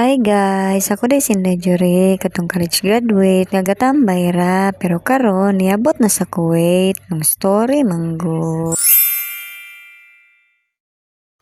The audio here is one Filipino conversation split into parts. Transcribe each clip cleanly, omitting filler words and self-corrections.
Hi guys, ako day Sinda Juri, katong college graduate, nga gatambay ra, pero karon niabot na sa Kuwait, ng story manggo.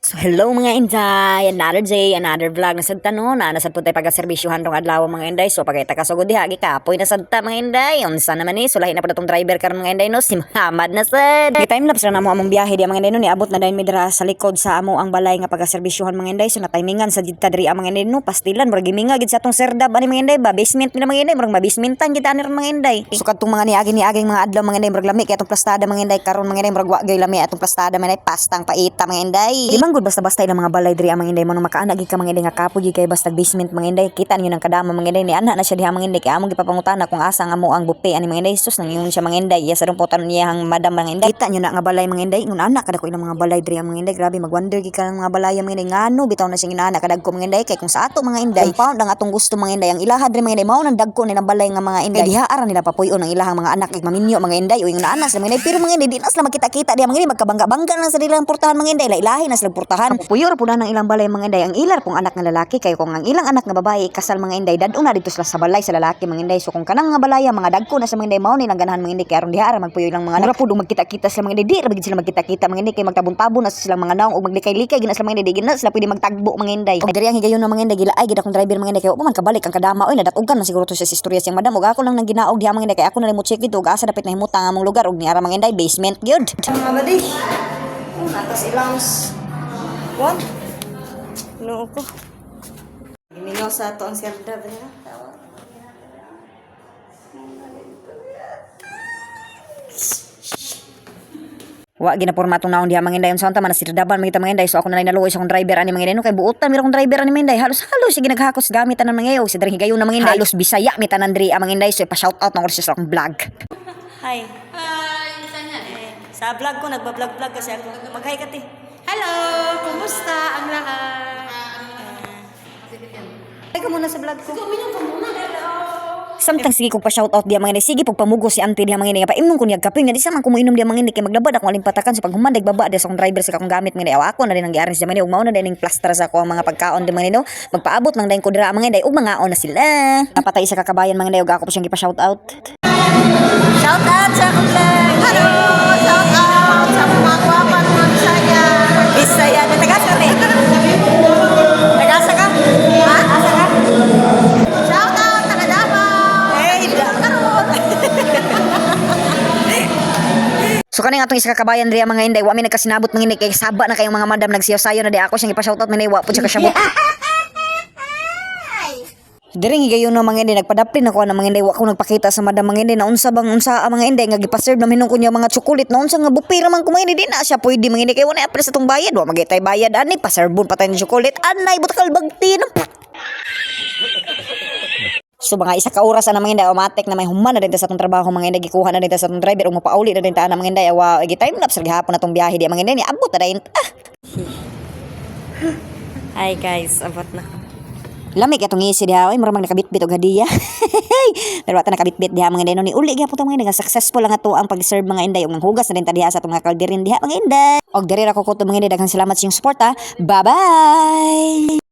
So hello mga Inday, another day, another vlog na sadta no, na nasad po tayo pagkaserbisyuhan rong adlaw mga Inday. So pagkita ka sugod diha gikapoy na sadta mga Inday. Unsa naman ni sulahi na pa tong driver karon mga Inday no, si Muhammad na sad. Di time lapse na mo among biyahe di mga Inday no, niabot na dayon mi dira sa likod sa amo ang balay nga pagkaserbisyuhan mga Inday. So na timingan sa dita diri ang mga Inday no, pastilan murag giminga gid sa atong serdab ani mga Inday ba, basement mi na mga Inday, murag mabasementan gid ani mga Inday. So kadtong mga niaging mga adlaw mga Inday murag lami kay atong plastada mga Inday karon mga Inday murag wa gyud lami atong plastada mga Inday, pastang paita mga Inday. Di man gud basta-basta ilang mga balay diri ang mga Inday mo makaana gid ka mga Inday nga kapoy gid kay basta basement mga Inday, kita niyo nang kadama mga Inday ni ana na siya diha mga Inday kay among gipapangutana kung asa nga mo ang bupe ani mga Inday. Sus nang yun siya mga Inday, yes adong putan niya ang madam mga Inday, kita niyo na nga balay mga Inday ngun ana kada ko ilang mga balay diri ang mga Inday, grabe magwonder gid ka ng mga balay mga Inday ngano bitaw na sing inaana kadag ko mga Inday kay kung sa ato mga Inday compound ang atong gusto mga Inday ang ilaha diri mga Inday mao nang dagko nilang balay nga mga Inday diha ara nila papuyon ang ilahang mga anak ig maminyo mga Inday uy ana sa mga Inday, pero mga Inday di na sila makita-kita diha mga Inday magkabangga-bangga na sa ilang portahan mga Inday, ilahi na sila portahan puyo ra pud ang ilang balay mga Inday, ang ilar pong anak nga lalaki kay kung ang ilang anak nga babae kasal mga Inday dadto na dito sila sa balay sa lalaki mga Inday. So kung kanang nga balaya mga dagko na sa mga Inday mao nilang ganahan mga Inday kay aron diha ara magpuyo ilang mga anak pud magkita-kita sila mga Inday, di ra bagid sila magkita-kita mga Inday kay magtabon-tabon na silang mga naong ug maglikay-likay gina sila mga Inday, di gina sila pwede magtagbo mga Inday. Og diri ang higayon na mga Inday gilaay gid akong driver mga Inday kay wa man kabalik ang kadama oy nadatugan na siguro to sa istorya siyang madam ug ako lang nang ginaog diha mga Inday kay ako na lang mo check dito ug asa dapat nahimutan ang among lugar ug ni ara mga Inday basement gyud. Mga badi, natas ilang what? No ko. Gimingaw sa ato ang serdab niya. Wa ginaporma tong naon diha mga Inday unsa man sirdaban mga mga Inday. So ako na lang naluoy sa akong driver ani mga Inday no kay buutan mi akong driver ani mga Inday, halos sige naghakos gamit tanan mga Inday. Si diri higayon na mga Inday halos Bisaya mi tanan diri ang mga Inday. So pa-shout out nang sa akong vlog. Hi. Hi, saan yan? Sa vlog ko nagba-vlog kasi ako. Mag-hi ka ti. Hello! Kumusta ang lahat? Hi ka muna sa vlog ko. Kuminong ka muna. Hello! Samtang sige kog pa-shout out diha mga Inday, sige pagpamugo si auntie diha mga Inday nga paimnon ko niya kaping nga di sa man ko moinom diha mga Inday kay maglabad ako aling patakan sa paghumandag baba diha sa akong driver sa akong gamit mga Inday. Aw ako na din ang giaran sa mga Inday ug mao na din ning plaster sa ako ang mga pagkaon di mga Inday no. Magpaabot lang dayon ko dira mga Inday ug mangaon na sila. Napatay sa kakabayan mga Inday ug ako pa siyang gipa-shout out. Shout out sa akong vlog. Hello! Shout out sa mga guwapan mga Bisaya. Bisaya na tagasa ni. Tagasa ka? Ha? Asa ka? Shout out taga Davao. Hey, Karon. So kaning atong isa ka kabayan diri mga Inday, wa mi nagkasinabot mga Inday kay saba na kayong mga madam nagsiyaw-sayo na di ako siyang ipa-shout out mga Inday, wa pud siya kasyabot. Diri higayon na mga Inday nagpadaplin ako na mga Inday, wa ko nagpakita sa madam mga Inday na unsa bang unsa ang mga Inday nga gipa-serve na hinung kunya mga chocolate na unsa nga bupi ra man ko mga Inday, di na siya pwede mga Inday kay wala apil sa tong bayad, wa magitay bayad ani pa-serve patay ng chocolate anay butakal bagti na. So mga isa ka oras na mga Inday automatic na may human na din ta sa atong trabaho mga Inday, gikuha na din ta sa atong driver ug mapauli na din ta na mga Inday. Wa gi-time lapse gihapon na tong biyahe di mga Inday ni abot na dayon. Hi guys, abot na. Lamig atong ngisi diha, oy murag nakabitbit og hadiah. Pero wata nakabitbit diha mga Inday no, ni uli gyapon mga Inday nga successful lang ato ang pag-serve mga Inday ug hugas na din ta diha sa atong mga kalderin diha mga Inday. Og diri ra ko kuto mga Inday, daghang salamat sa inyong suporta. Bye-bye.